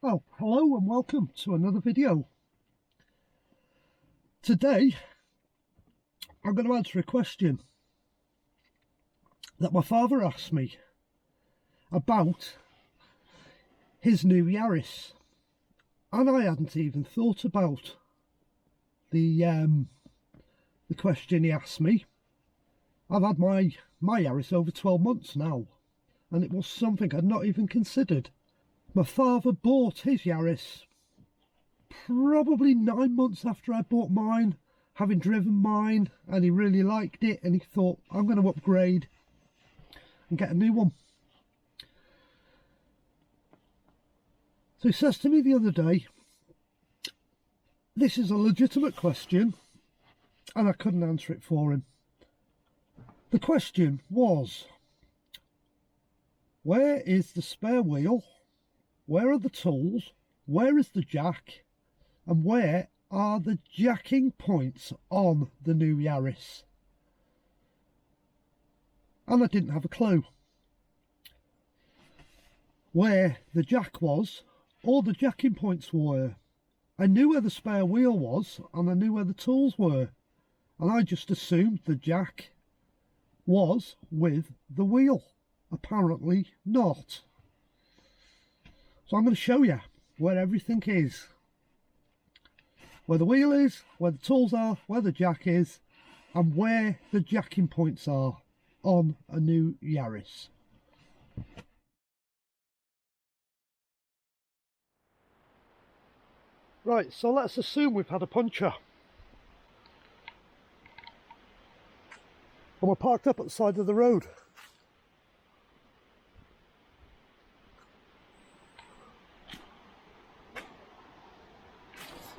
Oh, hello and welcome to another video. Today I'm going to answer a question that my father asked me about his new Yaris, and I hadn't even thought about the question he asked me. I've had my Yaris over 12 months now, and it was something I'd not even considered. My father bought his Yaris probably 9 months after I bought mine, having driven mine, and he really liked it, and he thought, I'm going to upgrade and get a new one. So he says to me the other day, this is a legitimate question, and I couldn't answer it for him. The question was, where is the spare wheel? Where are the tools? Where is the jack? And where are the jacking points on the new Yaris? And I didn't have a clue where the jack was or the jacking points were. I knew where the spare wheel was and I knew where the tools were, and I just assumed the jack was with the wheel. Apparently not. So I'm going to show you where everything is. Where the wheel is, where the tools are, where the jack is, and where the jacking points are on a new Yaris. Right, so let's assume we've had a puncture. And we're parked up at the side of the road.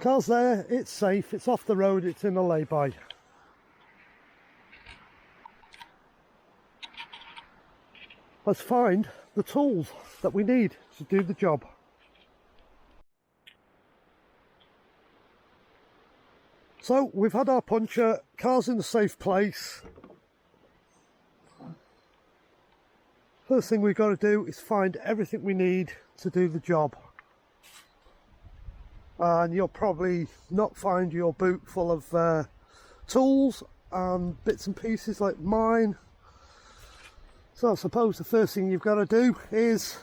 Car's there, it's safe, it's off the road, it's in a lay-by. Let's find the tools that we need to do the job. So we've had our puncture, car's in a safe place. First thing we've got to do is find everything we need to do the job. And you'll probably not find your boot full of tools and bits and pieces like mine. So I suppose the first thing you've got to do is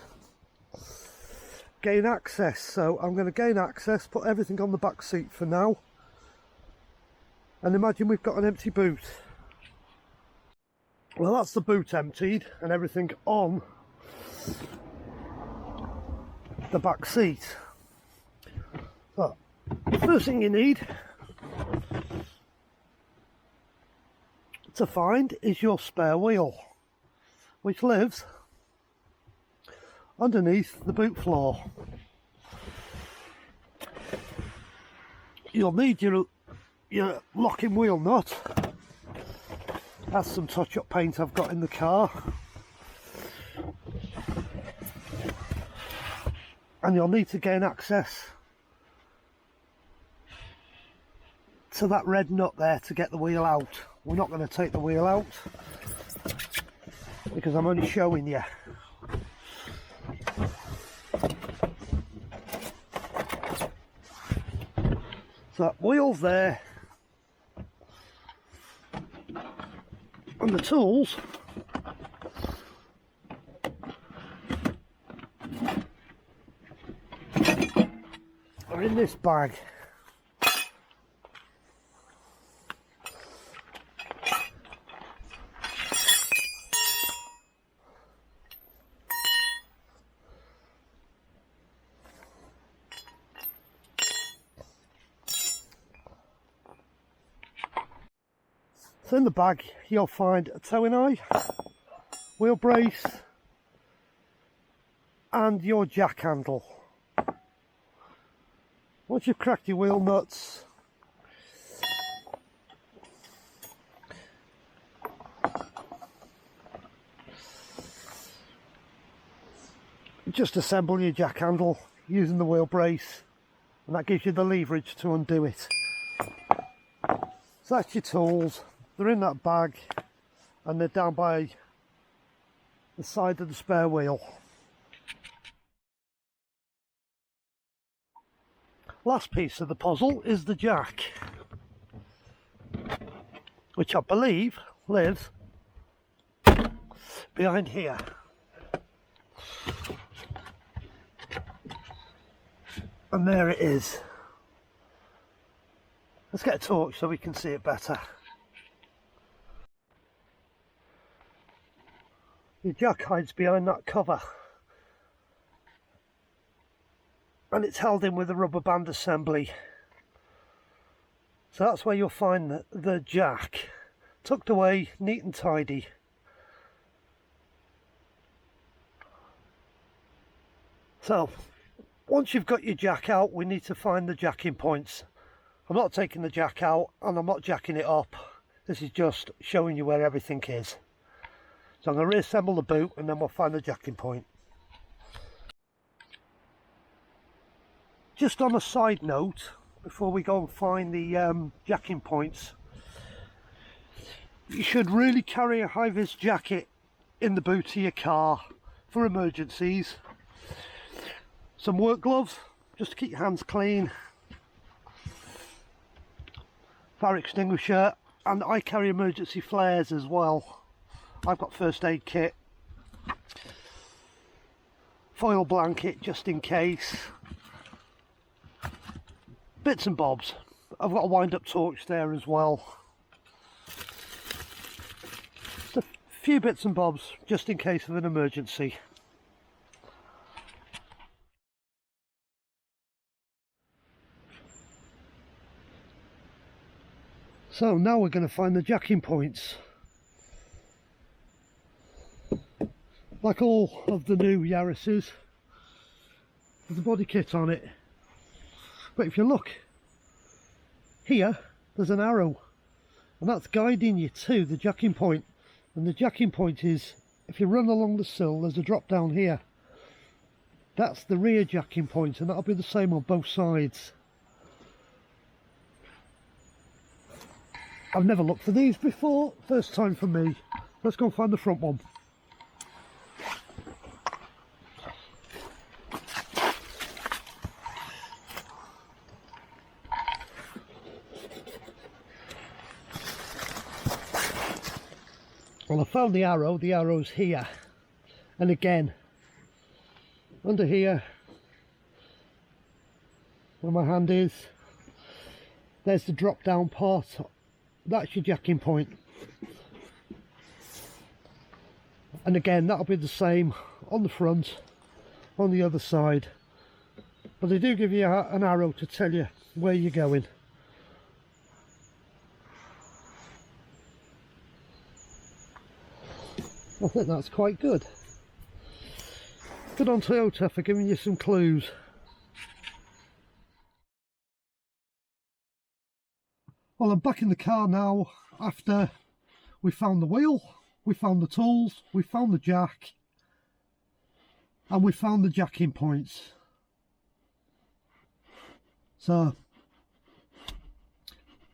gain access. So I'm going to gain access, put everything on the back seat for now, and imagine we've got an empty boot. Well, that's the boot emptied and everything on the back seat. So, the first thing you need to find is your spare wheel, which lives underneath the boot floor. You'll need your locking wheel nut. That's some touch-up paint I've got in the car. And you'll need to gain access to that red nut there to get the wheel out. We're not going to take the wheel out because I'm only showing you. So that wheel's there, and the tools are in this bag. So in the bag you'll find a towing eye, wheel brace, and your jack handle. Once you've cracked your wheel nuts, just assemble your jack handle using the wheel brace, and that gives you the leverage to undo it. So that's your tools. They're in that bag and they're down by the side of the spare wheel. Last piece of the puzzle is the jack, which I believe lives behind here. And there it is. Let's get a torch so we can see it better. The jack hides behind that cover, and it's held in with a rubber band assembly. So that's where you'll find the jack, tucked away, neat and tidy. So once you've got your jack out, we need to find the jacking points. I'm not taking the jack out and I'm not jacking it up. This is just showing you where everything is. So I'm going to reassemble the boot and then we'll find the jacking point. Just on a side note, before we go and find the jacking points, you should really carry a high-vis jacket in the boot of your car for emergencies. Some work gloves, just to keep your hands clean. Fire extinguisher, and I carry emergency flares as well. I've got first aid kit. Foil blanket just in case. Bits and bobs. I've got a wind up torch there as well. Just a few bits and bobs just in case of an emergency. So now we're going to find the jacking points. Like all of the new Yarises, there's a body kit on it. But if you look here, there's an arrow, and that's guiding you to the jacking point. And the jacking point is, if you run along the sill, there's a drop down here. That's the rear jacking point, and that'll be the same on both sides. I've never looked for these before, first time for me. Let's go and find the front one. Well, I found the arrow's here, and again, under here, where my hand is, there's the drop down part, that's your jacking point. And again, that'll be the same on the front, on the other side, but they do give you an arrow to tell you where you're going. I think that's quite good. Good on Toyota for giving you some clues. Well, I'm back in the car now after we found the wheel, we found the tools, we found the jack, and we found the jacking points. So,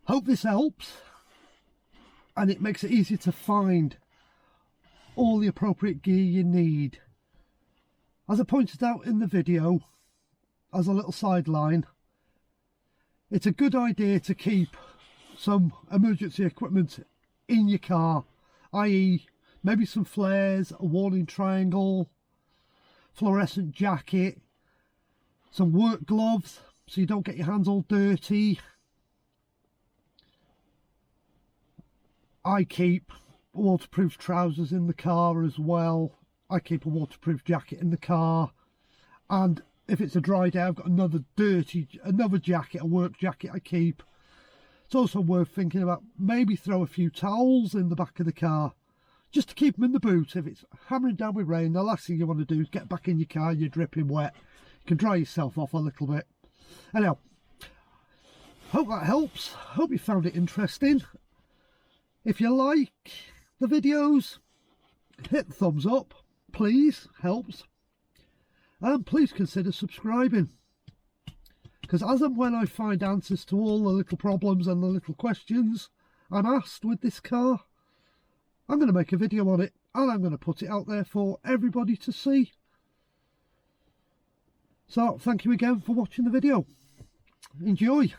hope this helps and it makes it easier to find all the appropriate gear you need. As I pointed out in the video, as a little sideline, it's a good idea to keep some emergency equipment in your car, i.e. maybe some flares, a warning triangle, fluorescent jacket, some work gloves so you don't get your hands all dirty. I keep waterproof trousers in the car as well. I keep a waterproof jacket in the car, and if it's a dry day I've got another jacket, a work jacket I keep. It's also worth thinking about maybe throw a few towels in the back of the car just to keep them in the boot. If it's hammering down with rain, the last thing you want to do is get back in your car, you're dripping wet. You can dry yourself off a little bit. Anyhow, hope that helps. Hope you found it interesting. If you like the videos, hit the thumbs up, please, helps. And please consider subscribing, because as and when I find answers to all the little problems and the little questions I'm asked with this car, I'm going to make a video on it and I'm going to put it out there for everybody to see. So thank you again for watching the video. Enjoy.